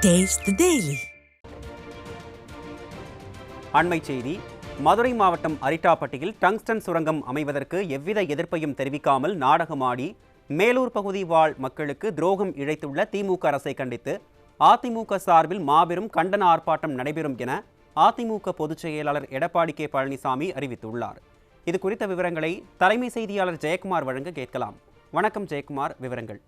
Taste the Daily. அண்மை செய்தி. மதுரை மாவட்டம் அரிட்டாப்பட்டியில் டங்ஸ்டன் சுரங்கம் அமைவதற்கு எவ்வித எதிர்ப்பையும் தெரிவிக்காமல் நாடகமாடி மேலூர் பகுதி வாழ் மக்களுக்கு துரோகம் இழைத்துள்ள திமுக அரசை கண்டித்து அதிமுக சார்பில் மாபெரும் கண்டன ஆர்ப்பாட்டம் நடைபெறும் என அதிமுக பொதுச் செயலாளர் எடப்பாடி கே பழனிசாமி அறிவித்துள்ளார். இது குறித்த விவரங்களை தலைமை செய்தியாளர் ஜெயக்குமார் வழங்க கேட்கலாம். வணக்கம் ஜெயக்குமார், விவரங்கள்.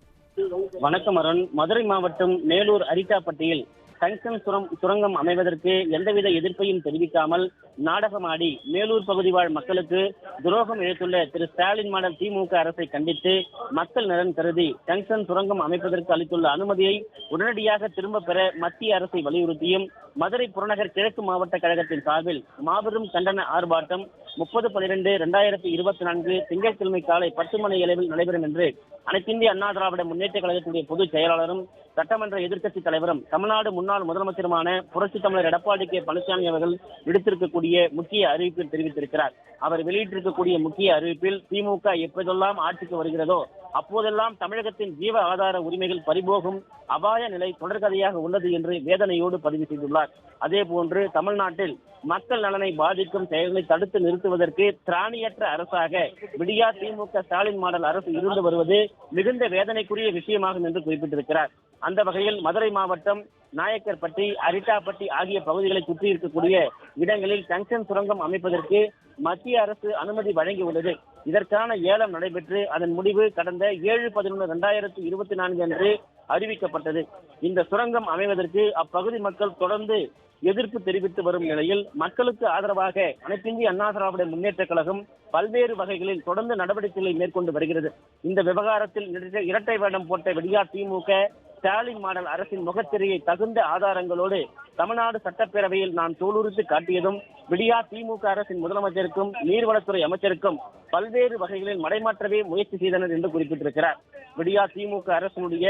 வணக்கம் அருண். மதுரை மாவட்டம் மேலூர் அரிட்டாப்பட்டியில் டங்ஸ்டன் சுரங்கம் அமைவதற்கு எந்தவித எதிர்ப்பையும் தெரிவிக்காமல் நாடகமாடி மேலூர் பகுதி வாழ் மக்களுக்கு துரோகம் இழைத்துள்ள திரு ஸ்டாலின் மாடல் திமுக அரசை கண்டித்து மக்கள் நலன் கருதி டங்ஸ்டன் சுரங்கம் அமைப்பதற்கு அளித்துள்ள அனுமதியை உடனடியாக திரும்ப பெற மத்திய அரசை வலியுறுத்தியும் மதுரை புறநகர் கிழக்கு மாவட்ட கழகத்தின் சார்பில் மாபெரும் கண்டன ஆர்ப்பாட்டம் 30/12/2024 திங்கட்கிழமை காலை 10 மணி அளவில் நடைபெறும் என்று அனைத்திந்திய அண்ணா திராவிட முன்னேற்ற கழகத்துடைய பொதுச் செயலாளரும் சட்டமன்ற எதிர்க்கட்சி தலைவரும் தமிழ்நாடு முன்னாள் முதலமைச்சருமான புரட்சித் தமிழர் எடப்பாடி கே பழனிசாமி அவர்கள் விடுத்திருக்கக்கூடிய முக்கிய அறிவிப்பில் தெரிவித்திருக்கிறார். அவர் வெளியிட்டிருக்கக்கூடிய முக்கிய அறிவிப்பில் திமுக எப்போதெல்லாம் ஆட்சிக்கு வருகிறதோ அப்போதெல்லாம் தமிழகத்தின் ஜீவ ஆதார உரிமைகள் பறிபோகும் அபாய நிலை தொடர்கதையாக உள்ளது என்று வேதனையோடு பதிவு செய்துள்ளார். அதே போன்று தமிழ்நாட்டில் மக்கள் நலனை பாதிக்கும் செயல்களை தடுத்து நிறுத்துவதற்கு திராணியற்ற அரசாக விடியா திமுக ஸ்டாலின் மாடல் அரசு இருந்து வருவது மிகுந்த வேதனைக்குரிய விஷயமாகும் என்று குறிப்பிட்டிருக்கிறார். அந்த வகையில் மதுரை மாவட்டம் நாயக்கர்பட்டி, அரிட்டாப்பட்டி ஆகிய பகுதிகளை சுற்றி இருக்கக்கூடிய இடங்களில் டங்ஸ்டன் சுரங்கம் அமைப்பதற்கு மத்திய அரசு அனுமதி வழங்கியுள்ளது. இதற்கான ஏலம் நடைபெற்று அதன் முடிவு கடந்த 7/11/2024 அன்று அறிவிக்கப்பட்டது. இந்த சுரங்கம் அமைவதற்கு அப்பகுதி மக்கள் தொடர்ந்து எதிர்ப்பு தெரிவித்து வரும் நிலையில் மக்களுக்கு ஆதரவாக அனைத்திந்திய அண்ணா திராவிட முன்னேற்ற கழகம் பல்வேறு வகைகளில் தொடர்ந்து நடவடிக்கைகளை மேற்கொண்டு வருகிறது. இந்த விவகாரத்தில் இரட்டை வேடம் போட்ட விடியா திமுக ஸ்டாலின் மாடல் அரசின் முகத்திரையை தகுந்த ஆதாரங்களோடு தமிழ்நாடு சட்டப்பேரவையில் நான் தோலுரித்து காட்டியதும் விடியா திமுக அரசின் முதலமைச்சருக்கும் நீர்வளத்துறை அமைச்சருக்கும் பல்வேறு வகைகளில் மடைமாற்றவே முயற்சி செய்தனர் என்று குறிப்பிட்டிருக்கிறார். விடியா திமுக அரசினுடைய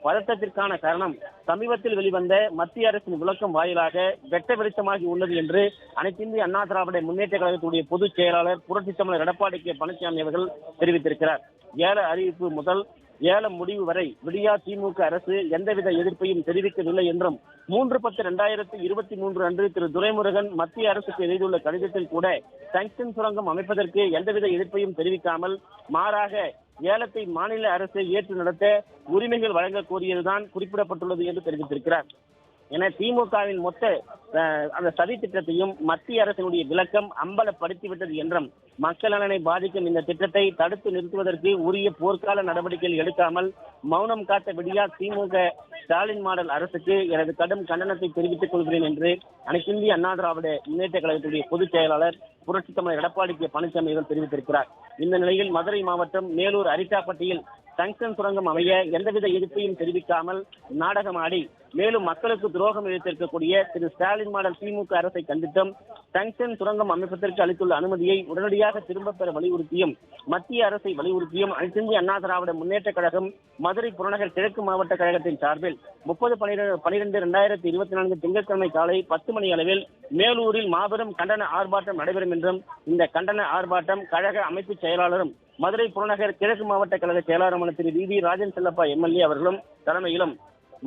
பதட்டத்திற்கான காரணம் சமீபத்தில் வெளிவந்த மத்திய அரசின் விளக்கம் வாயிலாக வெட்ட வெளிச்சமாகி உள்ளது என்று அனைத்திந்திய அண்ணா திராவிட முன்னேற்ற கழகத்துடைய பொதுச் செயலாளர் புரட்சித் தமிழர் எடப்பாடி கே பழனிசாமி அவர்கள் தெரிவித்திருக்கிறார். ஏல அறிவிப்பு முதல் ஏலம் முடிவு வரை விடியா திமுக அரசு எந்தவித எதிர்ப்பையும் தெரிவிக்கவில்லை என்றும் 3/10/2023 அன்று திரு துரைமுருகன் மத்திய அரசுக்கு எழுதியுள்ள கடிதத்தில் கூட டங்ஸ்டன் சுரங்கம் அமைப்பதற்கு எந்தவித எதிர்ப்பையும் தெரிவிக்காமல் மாறாக ஏலத்தை மாநில அரசு ஏற்று நடத்த உரிமைகள் வழங்க கோரியதுதான் குறிப்பிடப்பட்டுள்ளது என்று தெரிவித்திருக்கிறார். என திமுகவின் மொத்த அந்த சதி திட்டத்தையும் மத்திய அரசினுடைய விளக்கம் அம்பலப்படுத்திவிட்டது என்றும் மக்கள் நலனை பாதிக்கும் இந்த திட்டத்தை தடுத்து நிறுத்துவதற்கு உரிய போர்க்கால நடவடிக்கைகள் எடுக்காமல் மௌனம் காட்ட விடியா திமுக ஸ்டாலின் மாடல் அரசுக்கு எனது கடும் கண்டனத்தை தெரிவித்துக் கொள்கிறேன் என்று அனைத்திந்திய அண்ணா திராவிட முன்னேற்ற கழகத்துடைய பொதுச் செயலாளர் புரட்சித் தமிழர் எடப்பாடி கே பழனிசாமி அவர்கள் தெரிவித்திருக்கிறார். இந்த நிலையில் மதுரை மாவட்டம் மேலூர் அரிட்டாப்பட்டியில் டங்ஸ்டன் சுரங்கம் அமைய எந்தவித எதிர்ப்பையும் தெரிவிக்காமல் நாடகமாடி மேலும் மக்களுக்கு துரோகம் இழைத்திருக்கக்கூடிய திரு ஸ்டாலின் மாடல் திமுக அரசை கண்டித்தும் டங்ஸ்டன் சுரங்கம் அமைப்பதற்கு அளித்துள்ள அனுமதியை உடனடியாக திரும்ப பெற வலியுறுத்தியும் மத்திய அரசை வலியுறுத்தியும் அனைத்திந்திய அண்ணா திராவிட முன்னேற்ற கழகம் மதுரை புறநகர் கிழக்கு மாவட்ட கழகத்தின் சார்பில் 30/12/2024 திங்கட்கிழமை காலை 10 மணி அளவில் மேலூரில் மாபெரும் கண்டன ஆர்ப்பாட்டம் நடைபெறும் என்றும் இந்த கண்டன ஆர்ப்பாட்டம் கழக அமைப்பு செயலாளரும் மதுரை புறநகர் கிழக்கு மாவட்ட கழக செயலாளருமான திரு வி ராஜன் செல்லப்பா எம்எல்ஏ அவர்களும் தலைமையிலும்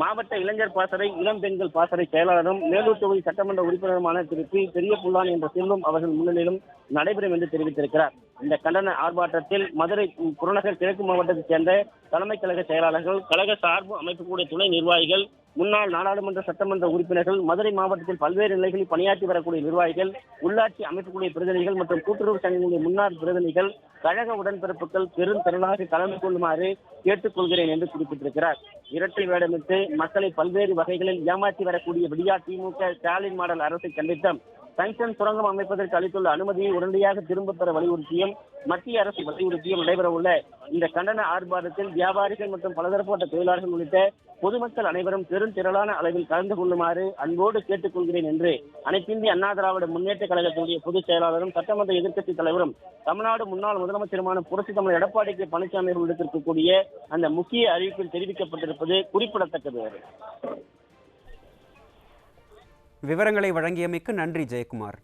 மாவட்ட இளைஞர் பாசறை இளம் பெண்கள் பாசறை செயலாளரும் மேலூர் தொகுதி சட்டமன்ற உறுப்பினருமான திரு பி பெரிய புல்லான் என்ற செல்வம் அவர்கள் முன்னிலையிலும் நடைபெறும் என்று தெரிவித்திருக்கிறார். இந்த கண்டன ஆர்ப்பாட்டத்தில் மதுரை புறநகர் கிழக்கு மாவட்டத்தைச் சேர்ந்த தலைமை கழக செயலாளர்கள், கழக சார்பு அமைப்புக்கூடிய துணை நிர்வாகிகள், முன்னாள் நாடாளுமன்ற சட்டமன்ற உறுப்பினர்கள், மதுரை மாவட்டத்தில் பல்வேறு நிலைகளில் பணியாற்றி வரக்கூடிய நிர்வாகிகள், உள்ளாட்சி அமைப்புக்கூடிய பிரதிநிதிகள் மற்றும் கூட்டுறவு சங்கங்களுடைய முன்னாள் பிரதிநிதிகள், கழக உடன்பிறப்புகள் பெருந்திரளாக கலந்து கொள்ளுமாறு கேட்டுக் கொள்கிறேன் என்று குறிப்பிட்டிருக்கிறார். இரட்டை வேடமிட்டு மக்களை பல்வேறு வகைகளில் ஏமாற்றி வரக்கூடிய விடியா திமுக ஸ்டாலின் மாடல் அரசை கண்டித்தும் டங்ஸ்டன் சுரங்கம் அமைப்பதற்கு அளித்துள்ள அனுமதியை உடனடியாக திரும்ப பெற வலியுறுத்தியும் மத்திய அரசு வலியுறுத்தியும் நடைபெற உள்ள இந்த கண்டன ஆர்ப்பாட்டத்தில் வியாபாரிகள் மற்றும் பலதரப்பட்ட தொழிலாளர்கள் உள்ளிட்ட பொதுமக்கள் அனைவரும் பெருந்திரளான அளவில் கலந்து கொள்ளுமாறு அன்போடு கேட்டுக் கொள்கிறேன் என்று அனைத்திந்திய அண்ணா திராவிட முன்னேற்ற கழகத்துடைய பொதுச் செயலாளரும் சட்டமன்ற எதிர்க்கட்சி தலைவரும் தமிழ்நாடு முன்னாள் முதலமைச்சருமான புரட்சித் தமிழர் எடப்பாடி கே பழனிசாமி அவர்கள் விடுத்திருக்கக்கூடிய அந்த முக்கிய அறிவிப்பில் தெரிவிக்கப்பட்டிருப்பது குறிப்பிடத்தக்கது. விவரங்களை வழங்கியமைக்கு நன்றி ஜெயக்குமார்.